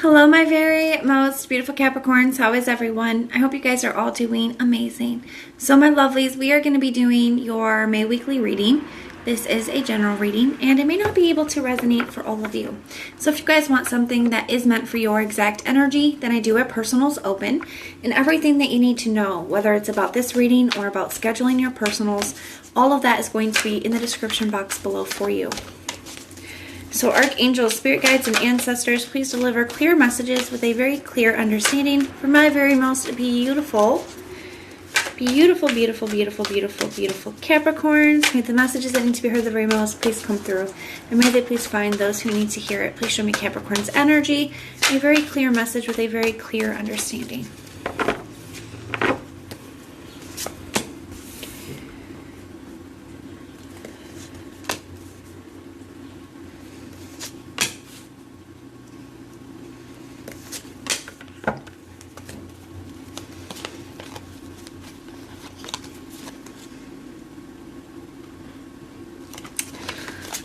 Hello, my very most beautiful Capricorns. How is everyone? I hope you guys are all doing amazing. So my lovelies, we are going to be doing your May weekly reading. This is a general reading, and it may not be able to resonate for all of you. So if you guys want something that is meant for your exact energy, then I do have personals open. And everything that you need to know, whether it's about this reading or about scheduling your personals, all of that is going to be in the description box below for you. So archangels, spirit guides, and ancestors, please deliver clear messages with a very clear understanding for my very most beautiful, beautiful, beautiful, beautiful, beautiful, beautiful Capricorns. May the messages that need to be heard the very most please come through. And may they please find those who need to hear it. Please show me Capricorn's energy, a very clear message with a very clear understanding.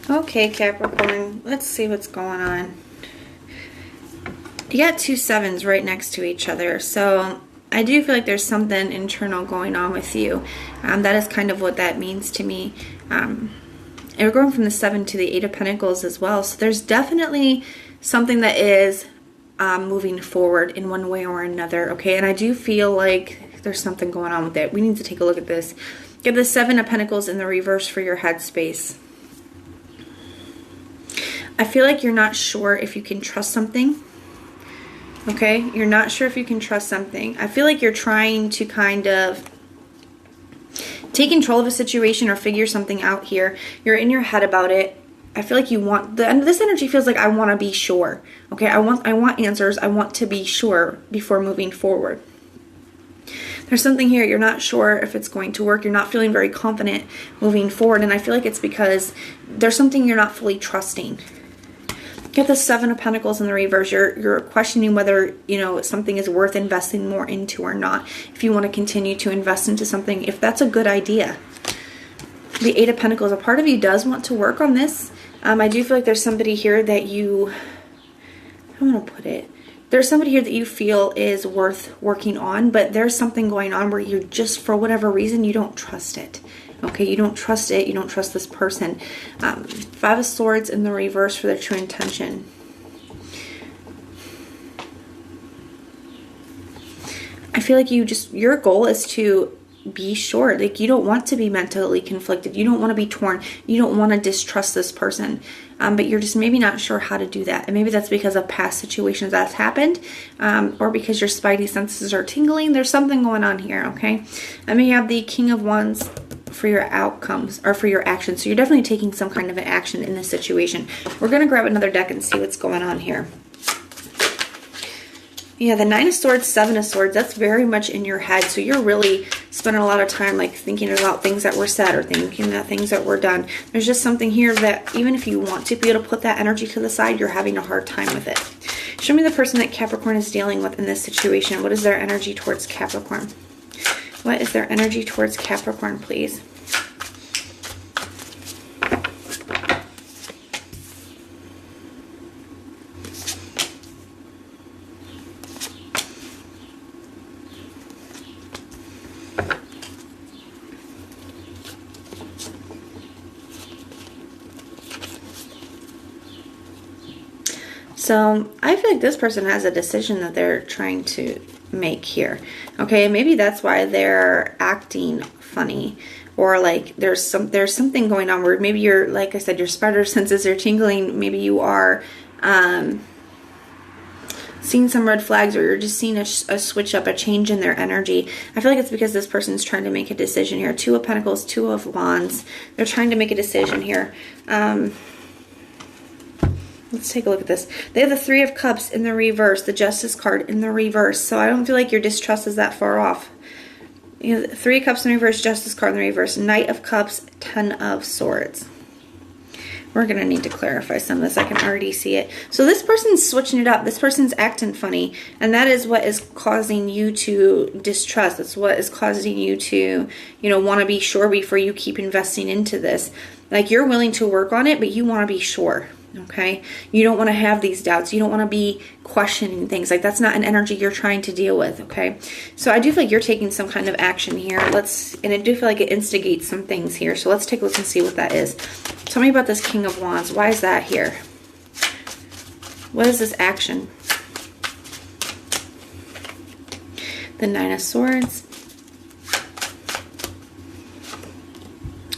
Okay, Capricorn, let's see what's going on. You got two sevens right next to each other, so I do feel like there's something internal going on with you. That is kind of what that means to me. And we're going from the 7 to the 8 of Pentacles as well, so there's definitely something that is moving forward in one way or another, okay? And I do feel like there's something going on with it. We need to take a look at this. Get the 7 of Pentacles in the reverse for your headspace. I feel like you're not sure if you can trust something. Okay? You're not sure if you can trust something. I feel like you're trying to kind of take control of a situation or figure something out here. You're in your head about it. I feel like you want this energy feels like I want to be sure. Okay? I want answers. I want to be sure before moving forward. There's something here you're not sure if it's going to work. You're not feeling very confident moving forward, and I feel like it's because there's something you're not fully trusting. Get the 7 of Pentacles in the reverse. You're questioning whether, something is worth investing more into or not. If you want to continue to invest into something, if that's a good idea. The 8 of Pentacles, a part of you does want to work on this. I do feel like there's somebody here that I want to put it. There's somebody here that you feel is worth working on, but there's something going on where you just, for whatever reason, you don't trust it. Okay, you don't trust it. You don't trust this person. 5 of Swords in the reverse for their true intention. I feel like your goal is to be sure. Like, you don't want to be mentally conflicted. You don't want to be torn. You don't want to distrust this person. But you're just maybe not sure how to do that. And maybe that's because of past situations that's happened, or because your spidey senses are tingling. There's something going on here, okay? And we have the King of Wands for your outcomes, or for your actions. So you're definitely taking some kind of an action in this situation. We're going to grab another deck and see what's going on here. Yeah, the 9 of Swords, 7 of Swords, that's very much in your head. So you're really spending a lot of time thinking about things that were said or thinking about things that were done. There's just something here that even if you want to be able to put that energy to the side, you're having a hard time with it. Show me the person that Capricorn is dealing with in this situation. What is their energy towards Capricorn? What is their energy towards Capricorn, please? So I feel like this person has a decision that they're trying to make here. Okay, maybe that's why they're acting funny, or like there's something going on where maybe you're, like I said, your spider senses are tingling. Maybe you are seeing some red flags, or you're just seeing a switch up, a change in their energy. I feel like it's because this person's trying to make a decision here. 2 of Pentacles, 2 of Wands. They're trying to make a decision here. Let's take a look at this. They have the 3 of Cups in the reverse, the Justice card in the reverse. So I don't feel like your distrust is that far off. You know, 3 of Cups in the reverse, Justice card in the reverse, Knight of Cups, 10 of Swords. We're going to need to clarify some of this. I can already see it. So this person's switching it up. This person's acting funny. And that is what is causing you to distrust. That's what is causing you to, want to be sure before you keep investing into this. Like, you're willing to work on it, but you want to be sure. Okay, you don't want to have these doubts. You don't want to be questioning things. Like, that's not an energy you're trying to deal with. Okay, so I do feel like you're taking some kind of action here. And I do feel like it instigates some things here. So let's take a look and see what that is. Tell me about this King of Wands. Why is that here? What is this action? The Nine of Swords.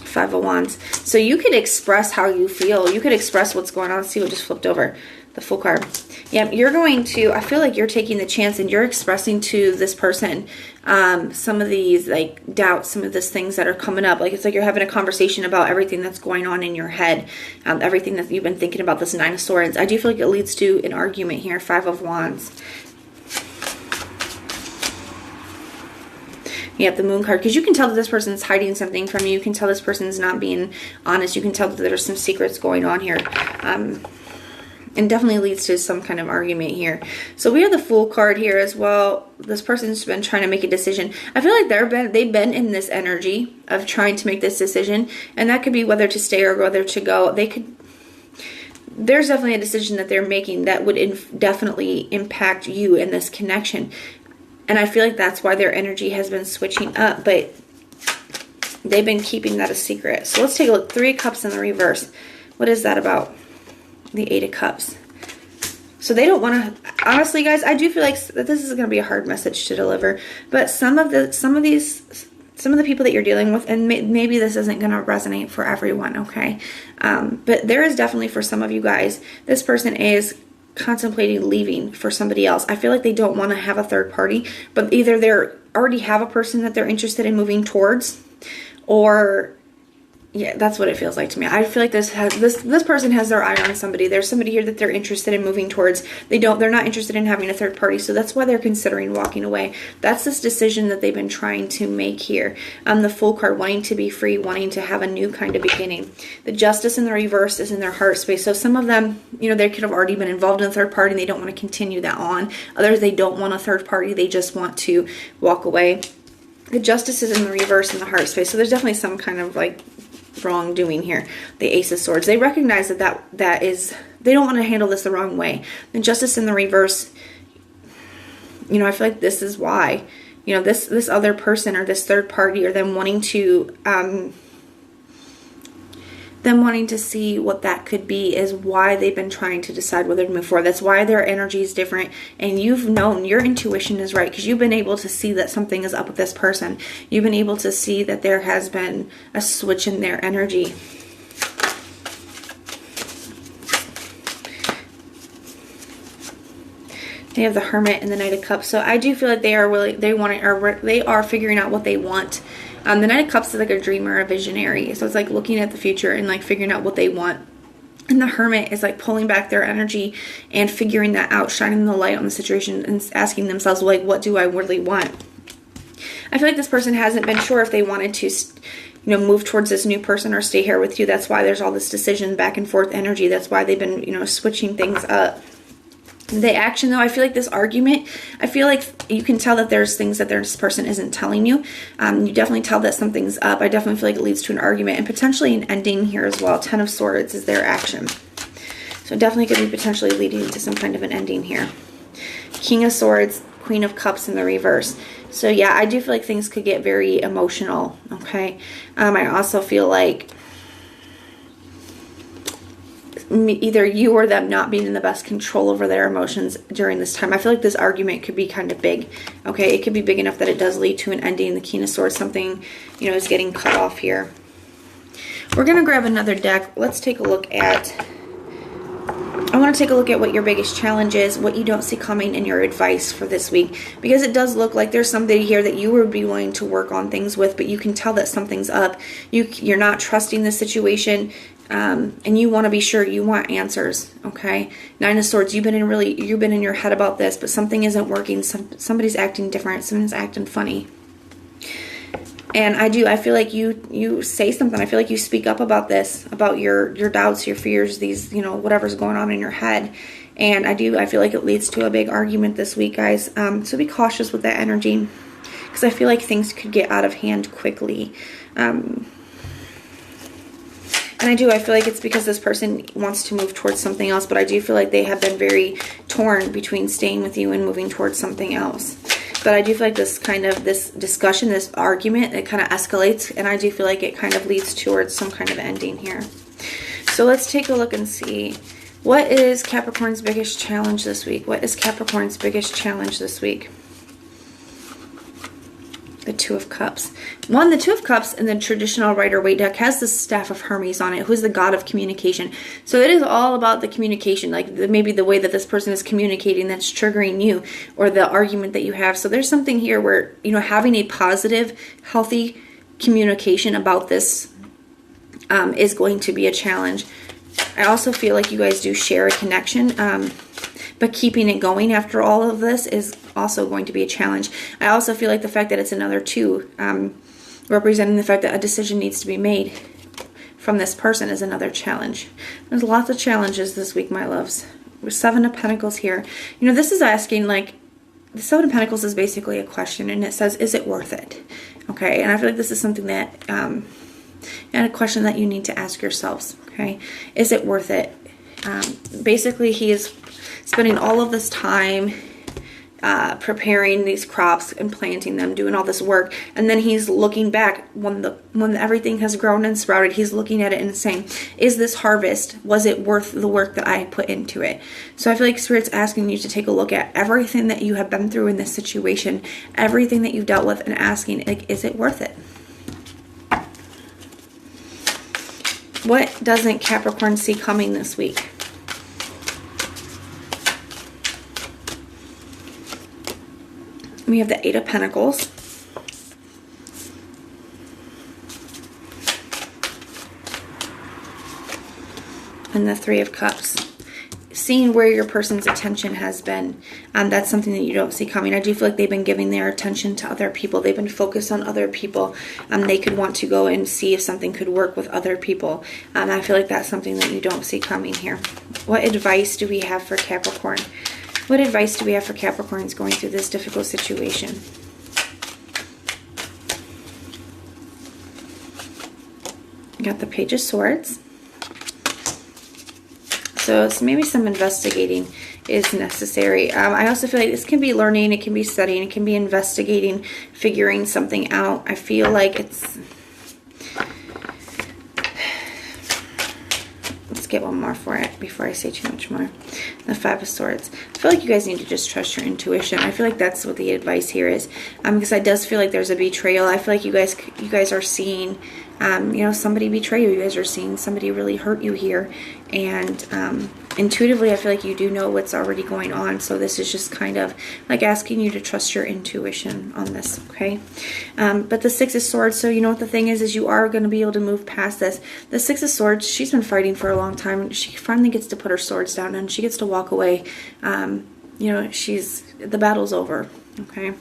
Five of Wands. So you could express how you feel. You could express what's going on. Let's see what just flipped over. The Fool card. Yeah, you're going to, I feel like you're taking the chance and you're expressing to this person some of these like doubts, some of these things that are coming up. Like, it's like you're having a conversation about everything that's going on in your head, everything that you've been thinking about. This Nine of Swords. I do feel like it leads to an argument here. Five of Wands. You have the Moon card, because you can tell that this person's hiding something from you. You can tell this person's not being honest. You can tell that there's some secrets going on here. And definitely leads to some kind of argument here. So we have the Fool card here as well. This person's been trying to make a decision. I feel like they've been in this energy of trying to make this decision. And that could be whether to stay or whether to go. There's definitely a decision that they're making that would definitely impact you in this connection. And I feel like that's why their energy has been switching up, but they've been keeping that a secret. So let's take a look. Three of Cups in the reverse. What is that about? The Eight of Cups. So they don't want to, honestly guys, I do feel like that this is going to be a hard message to deliver, but some of the people that you're dealing with, and maybe this isn't going to resonate for everyone, okay? But there is definitely, for some of you guys, this person is contemplating leaving for somebody else. I feel like they don't want to have a third party, but either they already have a person that they're interested in moving towards, or yeah, that's what it feels like to me. I feel like this person has their eye on somebody. There's somebody here that they're interested in moving towards. They're not interested in having a third party, so that's why they're considering walking away. That's this decision that they've been trying to make here. The Fool card, wanting to be free, wanting to have a new kind of beginning. The Justice in the reverse is in their heart space. So some of them, they could have already been involved in a third party and they don't want to continue that on. Others, they don't want a third party. They just want to walk away. The Justice is in the reverse in the heart space. So there's definitely some kind of like wrongdoing here. The Ace of Swords. They recognize that is, they don't want to handle this the wrong way. The Justice in the reverse, I feel like this is why, this other person or this third party, or them wanting to see what that could be, is why they've been trying to decide whether to move forward. That's why their energy is different, and you've known, your intuition is right, because you've been able to see that something is up with this person. You've been able to see that there has been a switch in their energy. They have the Hermit and the Knight of Cups. So I do feel like they are figuring out what they want. The Knight of Cups is like a dreamer, a visionary. So it's like looking at the future and like figuring out what they want. And the Hermit is like pulling back their energy and figuring that out, shining the light on the situation and asking themselves, like, what do I really want? I feel like this person hasn't been sure if they wanted to, move towards this new person or stay here with you. That's why there's all this decision, back and forth energy. That's why they've been, switching things up. The action, though, I feel like this argument, I feel like you can tell that there's things that this person isn't telling you. You definitely tell that something's up. I definitely feel like it leads to an argument and potentially an ending here as well. Ten of Swords is their action. So it definitely could be potentially leading to some kind of an ending here. King of Swords, Queen of Cups in the reverse. So yeah, I do feel like things could get very emotional, okay? I also feel like either you or them not being in the best control over their emotions during this time. I feel like this argument could be kind of big. Okay, it could be big enough that it does lead to an ending. The King of Swords, something, is getting cut off here. We're going to grab another deck. Let's take a look at, I want to take a look at what your biggest challenge is, what you don't see coming, and your advice for this week. Because it does look like there's somebody here that you would be willing to work on things with, but you can tell that something's up. You're not trusting the situation. And you want to be sure, you want answers, okay? Nine of Swords, you've been in your head about this, but something isn't working. Somebody's acting different. Someone's acting funny. And I feel like you say something. I feel like you speak up about this, about your doubts, your fears, these, whatever's going on in your head. And I feel like it leads to a big argument this week, guys. So be cautious with that energy, because I feel like things could get out of hand quickly. And I feel like it's because this person wants to move towards something else, but I do feel like they have been very torn between staying with you and moving towards something else. But I do feel like this discussion, this argument, it kind of escalates, and I do feel like it kind of leads towards some kind of ending here. So let's take a look and see, what is Capricorn's biggest challenge this week? What is Capricorn's biggest challenge this week? The Two of Cups. One, the Two of Cups in the traditional Rider-Waite deck has the Staff of Hermes on it, who's the god of communication. So it is all about the communication, like maybe the way that this person is communicating that's triggering you, or the argument that you have. So there's something here where, you know, having a positive, healthy communication about this is going to be a challenge. I also feel like you guys do share a connection, but keeping it going after all of this is also going to be a challenge. I also feel like the fact that it's another 2, representing the fact that a decision needs to be made from this person is another challenge. There's lots of challenges this week, my loves. With 7 of Pentacles here. You know, this is asking, like, the 7 of Pentacles is basically a question, and it says, is it worth it? Okay, and I feel like this is something that, and a question that you need to ask yourselves, okay? Is it worth it? Basically, he is spending all of this time preparing these crops and planting them, doing all this work, and then he's looking back when everything has grown and sprouted. He's looking at it and saying, is this harvest, was it worth the work that I put into it? So I feel like Spirit's asking you to take a look at everything that you have been through in this situation, everything that you've dealt with, and asking, like, is it worth it? What doesn't Capricorn see coming this week? We have the 8 of Pentacles. And the 3 of Cups. Seeing where your person's attention has been. That's something that you don't see coming. I do feel like they've been giving their attention to other people. They've been focused on other people. They could want to go and see if something could work with other people. I feel like that's something that you don't see coming here. What advice do we have for Capricorn? What advice do we have for Capricorns going through this difficult situation? We got the Page of Swords. So maybe some investigating is necessary. I also feel like this can be learning, it can be studying, it can be investigating, figuring something out. I feel like it's... Let's get one more for it before I say too much more. The 5 of Swords. I feel like you guys need to just trust your intuition. I feel like that's what the advice here is. Because I does feel like there's a betrayal. I feel like you guys are seeing, you know, somebody betray you. You guys are seeing somebody really hurt you here. And intuitively, I feel like you do know what's already going on. So this is just kind of like asking you to trust your intuition on this, okay? But the 6 of Swords, so you know what the thing is you are going to be able to move past this. The 6 of Swords, she's been fighting for a long time. She finally gets to put her swords down and she gets to walk away. You know, the battle's over, okay?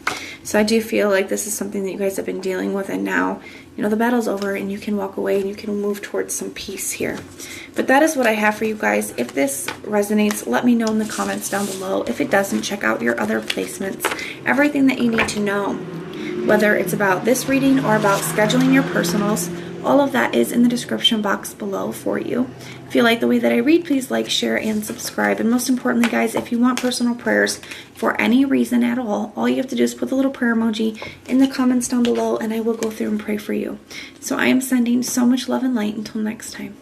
So I do feel like this is something that you guys have been dealing with, and now, you know, the battle's over and you can walk away and you can move towards some peace here. But that is what I have for you guys. If this resonates, let me know in the comments down below. If it doesn't, check out your other placements. Everything that you need to know, whether it's about this reading or about scheduling your personals, all of that is in the description box below for you. If you like the way that I read, please like, share, and subscribe. And most importantly, guys, if you want personal prayers for any reason at all you have to do is put the little prayer emoji in the comments down below, and I will go through and pray for you. So I am sending so much love and light. Until next time.